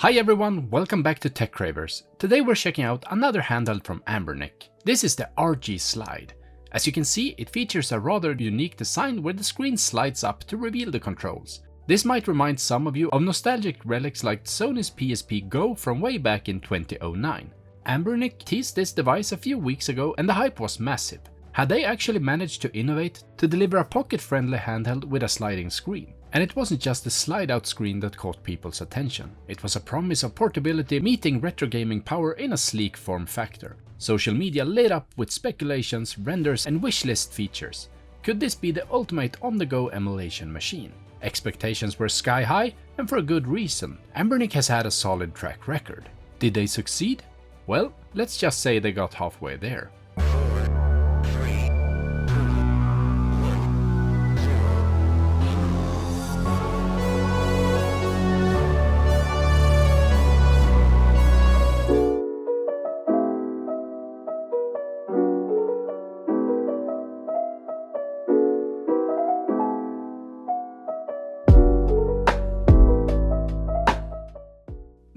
Hi everyone, welcome back to TechCravers. Today we're checking out another handheld from Anbernic. This is the RG Slide. As you can see, it features a rather unique design where the screen slides up to reveal the controls. This might remind some of you of nostalgic relics like Sony's PSP Go from way back in 2009. Anbernic teased this device a few weeks ago and the hype was massive. Had they actually managed to innovate to deliver a pocket-friendly handheld with a sliding screen? And it wasn't just the slide-out screen that caught people's attention. It was a promise of portability meeting retro gaming power in a sleek form factor. Social media lit up with speculations, renders and wishlist features. Could this be the ultimate on-the-go emulation machine? Expectations were sky high, and for a good reason. Anbernic has had a solid track record. Did they succeed? Well, let's just say they got halfway there.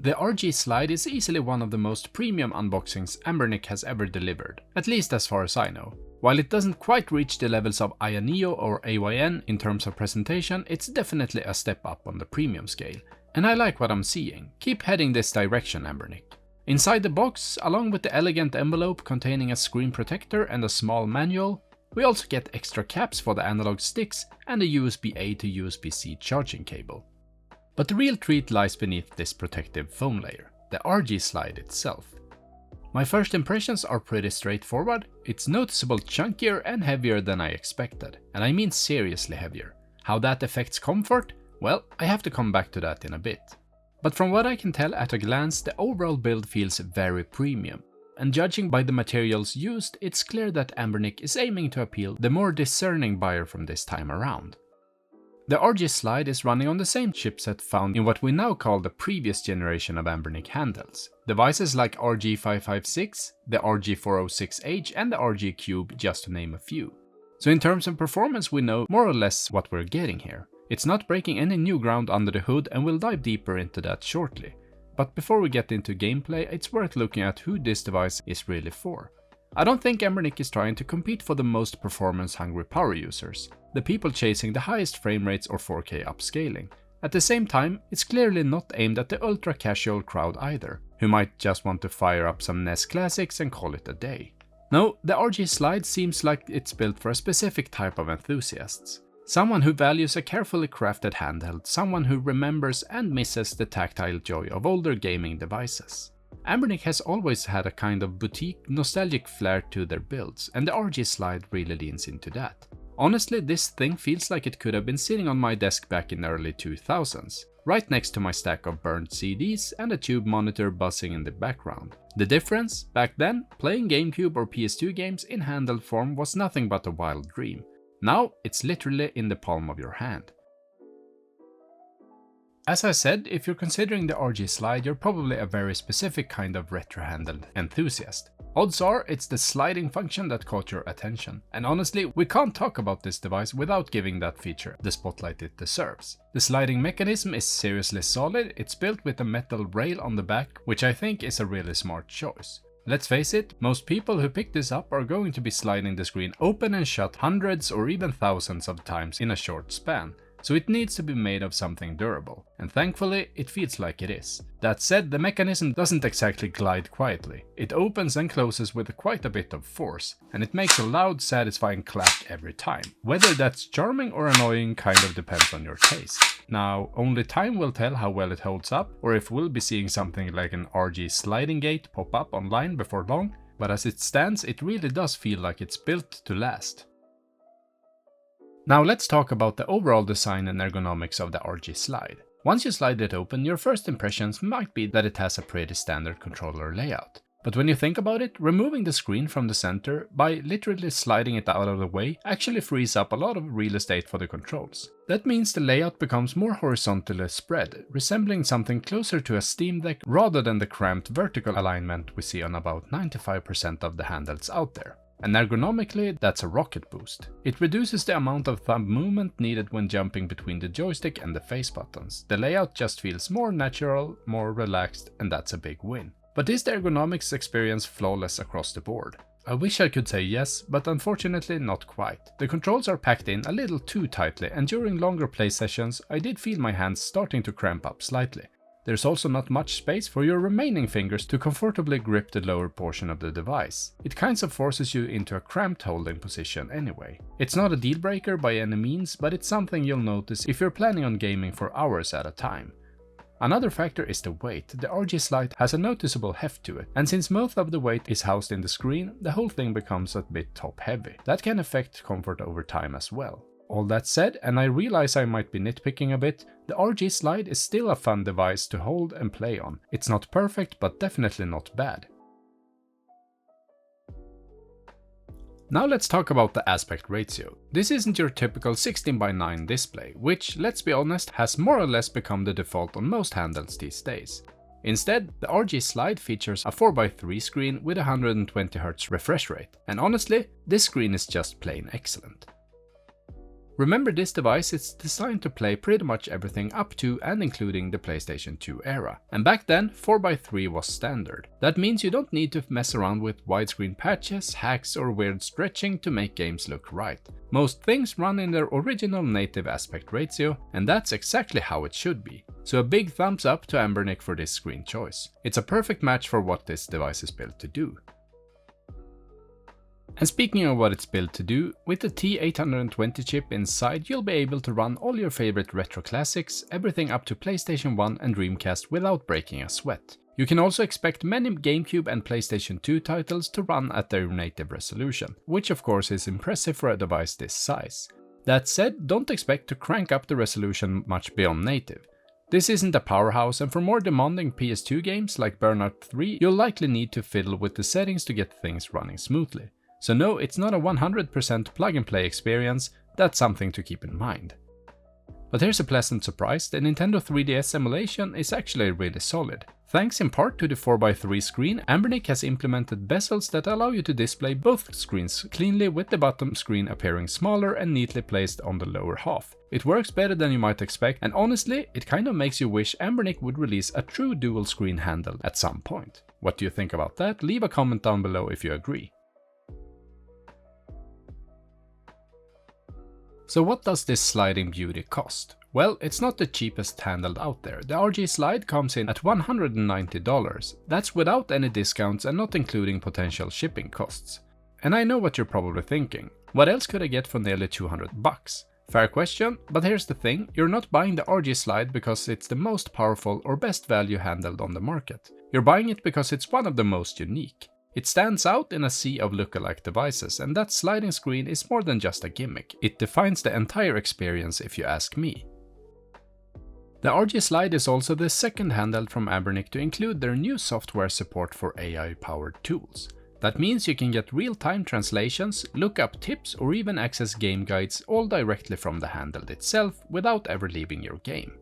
The RG Slide is easily one of the most premium unboxings Anbernic has ever delivered, at least as far as I know. While it doesn't quite reach the levels of Neo or AYN in terms of presentation, it's definitely a step up on the premium scale. And I like what I'm seeing. Keep heading this direction, Anbernic. Inside the box, along with the elegant envelope containing a screen protector and a small manual, we also get extra caps for the analog sticks and a USB-A to USB-C charging cable. But the real treat lies beneath this protective foam layer, the RG Slide itself. My first impressions are pretty straightforward. It's noticeably chunkier and heavier than I expected, and I mean seriously heavier. How that affects comfort? Well, I have to come back to that in a bit. But from what I can tell at a glance, the overall build feels very premium. And judging by the materials used, it's clear that Anbernic is aiming to appeal the more discerning buyer from this time around. The RG Slide is running on the same chipset found in what we now call the previous generation of Anbernic handhelds. Devices like RG556, the RG406H and the RG Cube, just to name a few. So in terms of performance, we know more or less what we're getting here. It's not breaking any new ground under the hood, and we'll dive deeper into that shortly. But before we get into gameplay, it's worth looking at who this device is really for. I don't think Anbernic is trying to compete for the most performance-hungry power users, the people chasing the highest frame rates or 4K upscaling. At the same time, it's clearly not aimed at the ultra-casual crowd either, who might just want to fire up some NES classics and call it a day. No, the RG Slide seems like it's built for a specific type of enthusiasts. Someone who values a carefully crafted handheld, someone who remembers and misses the tactile joy of older gaming devices. Anbernic has always had a kind of boutique, nostalgic flair to their builds, and the RG Slide really leans into that. Honestly, this thing feels like it could have been sitting on my desk back in the early 2000s, right next to my stack of burned CDs and a tube monitor buzzing in the background. The difference? Back then, playing GameCube or PS2 games in handheld form was nothing but a wild dream. Now, it's literally in the palm of your hand. As I said, if you're considering the RG Slide, you're probably a very specific kind of retro handheld enthusiast. Odds are it's the sliding function that caught your attention. And honestly, we can't talk about this device without giving that feature the spotlight it deserves. The sliding mechanism is seriously solid. It's built with a metal rail on the back, which I think is a really smart choice. Let's face it, most people who pick this up are going to be sliding the screen open and shut hundreds or even thousands of times in a short span. So it needs to be made of something durable, and thankfully it feels like it is. That said, the mechanism doesn't exactly glide quietly. It opens and closes with quite a bit of force, and it makes a loud, satisfying clack every time. Whether that's charming or annoying kind of depends on your taste. Now, only time will tell how well it holds up, or if we'll be seeing something like an RG sliding gate pop up online before long, but as it stands, it really does feel like it's built to last. Now let's talk about the overall design and ergonomics of the RG Slide. Once you slide it open, your first impressions might be that it has a pretty standard controller layout. But when you think about it, removing the screen from the center by literally sliding it out of the way actually frees up a lot of real estate for the controls. That means the layout becomes more horizontally spread, resembling something closer to a Steam Deck rather than the cramped vertical alignment we see on about 95% of the handhelds out there. And ergonomically, that's a rocket boost. It reduces the amount of thumb movement needed when jumping between the joystick and the face buttons. The layout just feels more natural, more relaxed, and that's a big win. But is the ergonomics experience flawless across the board? I wish I could say yes, but unfortunately not quite. The controls are packed in a little too tightly, and during longer play sessions I did feel my hands starting to cramp up slightly. There's also not much space for your remaining fingers to comfortably grip the lower portion of the device. It kind of forces you into a cramped holding position anyway. It's not a deal breaker by any means, but it's something you'll notice if you're planning on gaming for hours at a time. Another factor is the weight. The RG Slide has a noticeable heft to it, and since most of the weight is housed in the screen, the whole thing becomes a bit top heavy. That can affect comfort over time as well. All that said, and I realize I might be nitpicking a bit, the RG Slide is still a fun device to hold and play on. It's not perfect, but definitely not bad. Now let's talk about the aspect ratio. This isn't your typical 16:9 display, which, let's be honest, has more or less become the default on most handhelds these days. Instead, the RG Slide features a 4:3 screen with a 120Hz refresh rate, and honestly, this screen is just plain excellent. Remember, this device is designed to play pretty much everything up to and including the PlayStation 2 era. And back then, 4:3 was standard. That means you don't need to mess around with widescreen patches, hacks or weird stretching to make games look right. Most things run in their original native aspect ratio, and that's exactly how it should be. So a big thumbs up to Anbernic for this screen choice. It's a perfect match for what this device is built to do. And speaking of what it's built to do, with the T820 chip inside, you'll be able to run all your favorite retro classics, everything up to PlayStation 1 and Dreamcast without breaking a sweat. You can also expect many GameCube and PlayStation 2 titles to run at their native resolution, which of course is impressive for a device this size. That said, don't expect to crank up the resolution much beyond native. This isn't a powerhouse, and for more demanding PS2 games like Burnout 3, you'll likely need to fiddle with the settings to get things running smoothly. So no, it's not a 100% plug-and-play experience, that's something to keep in mind. But here's a pleasant surprise, the Nintendo 3DS emulation is actually really solid. Thanks in part to the 4:3 screen, Anbernic has implemented bezels that allow you to display both screens cleanly, with the bottom screen appearing smaller and neatly placed on the lower half. It works better than you might expect, and honestly, it kind of makes you wish Anbernic would release a true dual screen handheld at some point. What do you think about that? Leave a comment down below if you agree. So what does this sliding beauty cost? Well, it's not the cheapest handheld out there. The RG Slide comes in at $190. That's without any discounts and not including potential shipping costs. And I know what you're probably thinking. What else could I get for nearly $200? Fair question, but here's the thing, you're not buying the RG Slide because it's the most powerful or best value handheld on the market. You're buying it because it's one of the most unique. It stands out in a sea of lookalike devices, and that sliding screen is more than just a gimmick. It defines the entire experience if you ask me. The RG Slide is also the second handheld from Anbernic to include their new software support for AI-powered tools. That means you can get real-time translations, look up tips or even access game guides all directly from the handheld itself without ever leaving your game.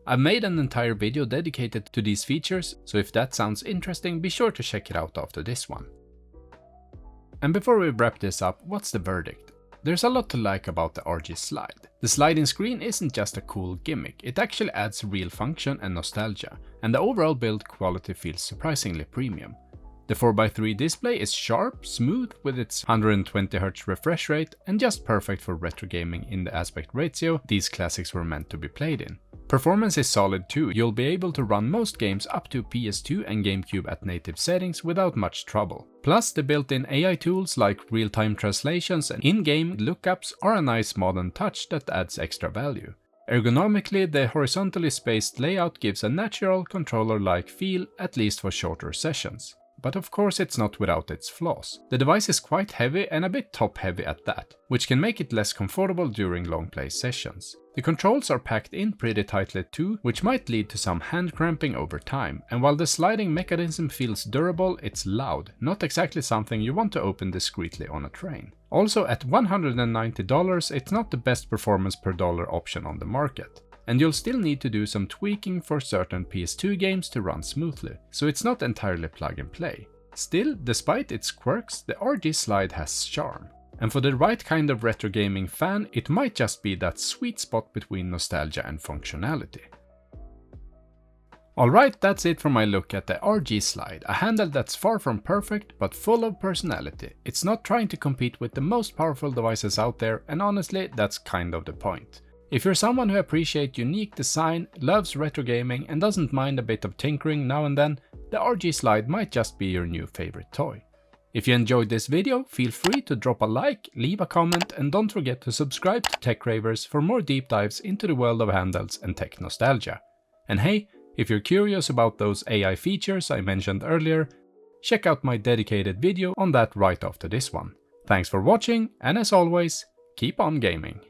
I've made an entire video dedicated to these features, so if that sounds interesting, be sure to check it out after this one. And before we wrap this up, what's the verdict? There's a lot to like about the RG Slide. The sliding screen isn't just a cool gimmick, it actually adds real function and nostalgia, and the overall build quality feels surprisingly premium. The 4:3 display is sharp, smooth with its 120Hz refresh rate, and just perfect for retro gaming in the aspect ratio these classics were meant to be played in. Performance is solid too, you'll be able to run most games up to PS2 and GameCube at native settings without much trouble. Plus, the built-in AI tools like real-time translations and in-game lookups are a nice modern touch that adds extra value. Ergonomically, the horizontally spaced layout gives a natural controller-like feel, at least for shorter sessions. But of course it's not without its flaws. The device is quite heavy and a bit top heavy at that, which can make it less comfortable during long play sessions. The controls are packed in pretty tightly too, which might lead to some hand cramping over time, and while the sliding mechanism feels durable, it's loud, not exactly something you want to open discreetly on a train. Also, at $190, it's not the best performance per dollar option on the market. And you'll still need to do some tweaking for certain PS2 games to run smoothly, so it's not entirely plug and play. Still, despite its quirks, the RG Slide has charm. And for the right kind of retro gaming fan, it might just be that sweet spot between nostalgia and functionality. Alright, that's it for my look at the RG Slide, a handheld that's far from perfect but full of personality. It's not trying to compete with the most powerful devices out there, and honestly, that's kind of the point. If you're someone who appreciates unique design, loves retro gaming and doesn't mind a bit of tinkering now and then, the RG Slide might just be your new favorite toy. If you enjoyed this video, feel free to drop a like, leave a comment, and don't forget to subscribe to TechCravers for more deep dives into the world of handhelds and tech nostalgia. And hey, if you're curious about those AI features I mentioned earlier, check out my dedicated video on that right after this one. Thanks for watching, and as always, keep on gaming.